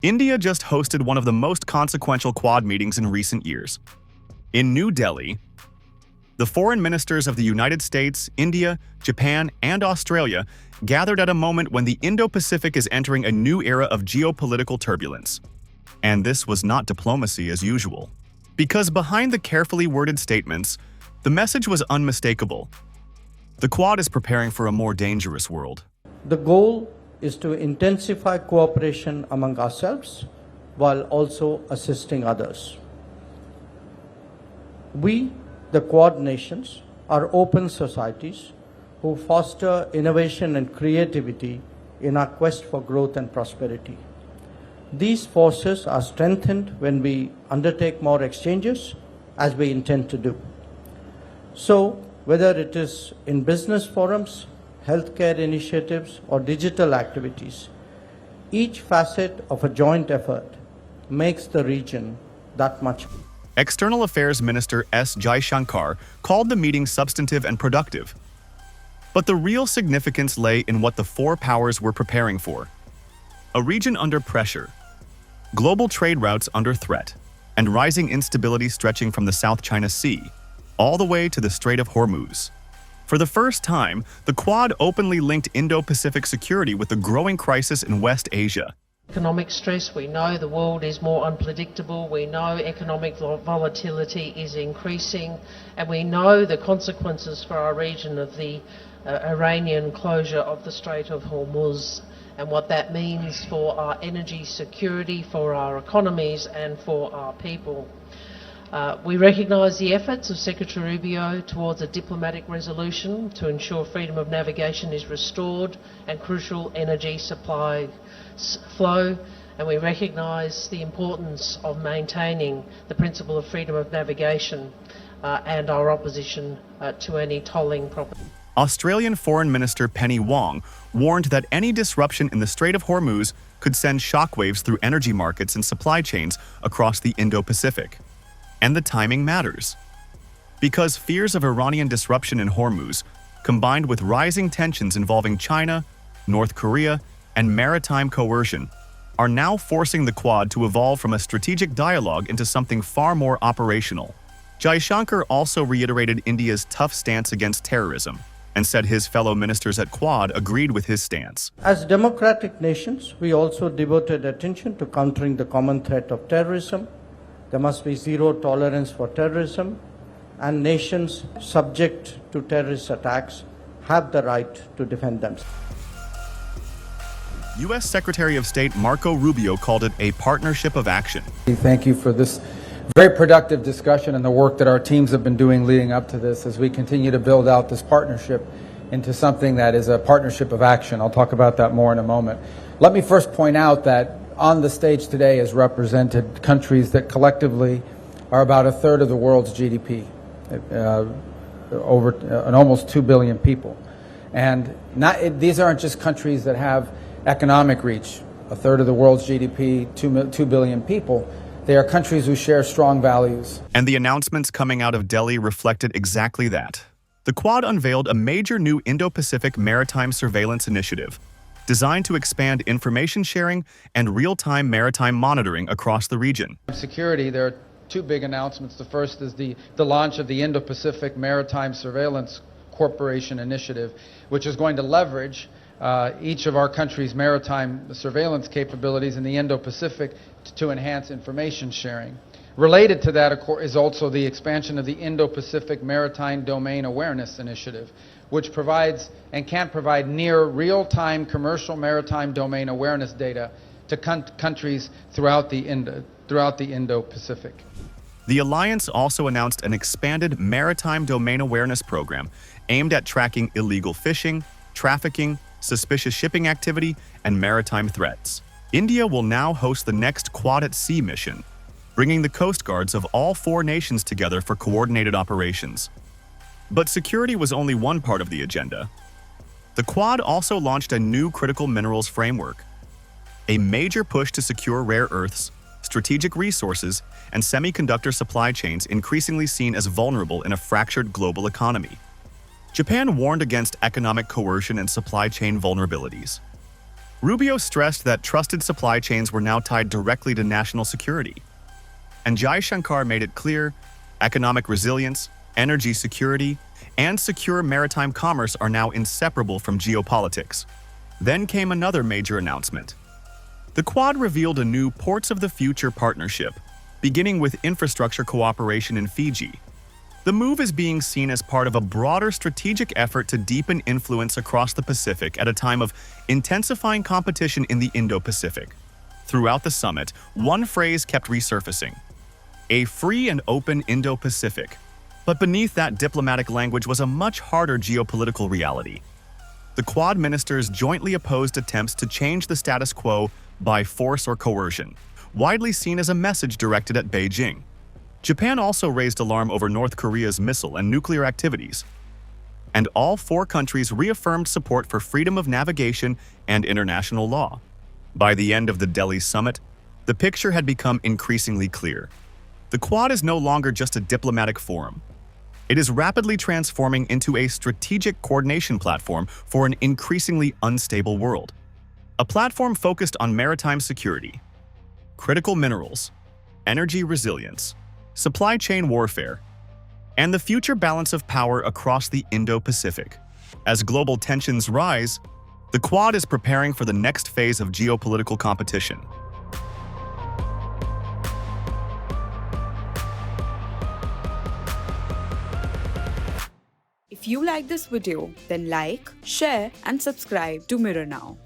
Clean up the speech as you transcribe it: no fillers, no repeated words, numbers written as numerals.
India just hosted one of the most consequential Quad meetings in recent years. In New Delhi, the foreign ministers of the United States, India, Japan, and Australia gathered at a moment when the Indo-Pacific is entering a new era of geopolitical turbulence. And this was not diplomacy as usual. Because behind the carefully worded statements, the message was unmistakable. The Quad is preparing for a more dangerous world. The goal is to intensify cooperation among ourselves while also assisting others. We, the Quad nations, are open societies who foster innovation and creativity in our quest for growth and prosperity. These forces are strengthened when we undertake more exchanges, as we intend to do. So, whether it is in business forums, healthcare initiatives, or digital activities, each facet of a joint effort makes the region that much. External Affairs Minister S. Jaishankar called the meeting substantive and productive. But the real significance lay in what the four powers were preparing for. A region under pressure, global trade routes under threat, and rising instability stretching from the South China Sea all the way to the Strait of Hormuz. For the first time, the Quad openly linked Indo-Pacific security with the growing crisis in West Asia. Economic stress, we know the world is more unpredictable, we know economic volatility is increasing, and we know the consequences for our region of the Iranian closure of the Strait of Hormuz and what that means for our energy security, for our economies and for our people. We recognise the efforts of Secretary Rubio towards a diplomatic resolution to ensure freedom of navigation is restored and crucial energy supply flow, and we recognise the importance of maintaining the principle of freedom of navigation and our opposition to any tolling property. Australian Foreign Minister Penny Wong warned that any disruption in the Strait of Hormuz could send shockwaves through energy markets and supply chains across the Indo-Pacific. And the timing matters. Because fears of Iranian disruption in Hormuz, combined with rising tensions involving China, North Korea, and maritime coercion, are now forcing the Quad to evolve from a strategic dialogue into something far more operational. Jaishankar also reiterated India's tough stance against terrorism, and said his fellow ministers at Quad agreed with his stance. As democratic nations, we also devoted attention to countering the common threat of terrorism. There must be zero tolerance for terrorism, and nations subject to terrorist attacks have the right to defend themselves. U.S. Secretary of State Marco Rubio called it a partnership of action. Thank you for this very productive discussion and the work that our teams have been doing leading up to this as we continue to build out this partnership into something that is a partnership of action. I'll talk about that more in a moment. Let me first point out that on the stage today is represented countries that collectively are about a third of the world's GDP, almost 2 billion people. And these aren't just countries that have economic reach, a third of the world's GDP, 2 billion people. They are countries who share strong values. And the announcements coming out of Delhi reflected exactly that. The Quad unveiled a major new Indo-Pacific maritime surveillance initiative designed to expand information sharing and real-time maritime monitoring across the region. Security, there are two big announcements. The first is the launch of the Indo-Pacific Maritime Surveillance Corporation Initiative, which is going to leverage each of our country's maritime surveillance capabilities in the Indo-Pacific to enhance information sharing. Related to that, of course, is also the expansion of the Indo-Pacific Maritime Domain Awareness Initiative, which provides and can provide near real-time commercial maritime domain awareness data to countries throughout the Indo-Pacific. The alliance also announced an expanded maritime domain awareness program aimed at tracking illegal fishing, trafficking, suspicious shipping activity, and maritime threats. India will now host the next Quad at Sea mission, bringing the coast guards of all four nations together for coordinated operations. But security was only one part of the agenda. The Quad also launched a new critical minerals framework, a major push to secure rare earths, strategic resources, and semiconductor supply chains increasingly seen as vulnerable in a fractured global economy. Japan warned against economic coercion and supply chain vulnerabilities. Rubio stressed that trusted supply chains were now tied directly to national security. And Jaishankar made it clear economic resilience, energy security, and secure maritime commerce are now inseparable from geopolitics. Then came another major announcement. The Quad revealed a new Ports of the Future partnership, beginning with infrastructure cooperation in Fiji. The move is being seen as part of a broader strategic effort to deepen influence across the Pacific at a time of intensifying competition in the Indo-Pacific. Throughout the summit, one phrase kept resurfacing: a free and open Indo-Pacific. But beneath that diplomatic language was a much harder geopolitical reality. The Quad ministers jointly opposed attempts to change the status quo by force or coercion, widely seen as a message directed at Beijing. Japan also raised alarm over North Korea's missile and nuclear activities. And all four countries reaffirmed support for freedom of navigation and international law. By the end of the Delhi summit, the picture had become increasingly clear. The Quad is no longer just a diplomatic forum. It is rapidly transforming into a strategic coordination platform for an increasingly unstable world. A platform focused on maritime security, critical minerals, energy resilience, supply chain warfare, and the future balance of power across the Indo-Pacific. As global tensions rise, the Quad is preparing for the next phase of geopolitical competition. If you like this video, then like, share and subscribe to Mirror Now.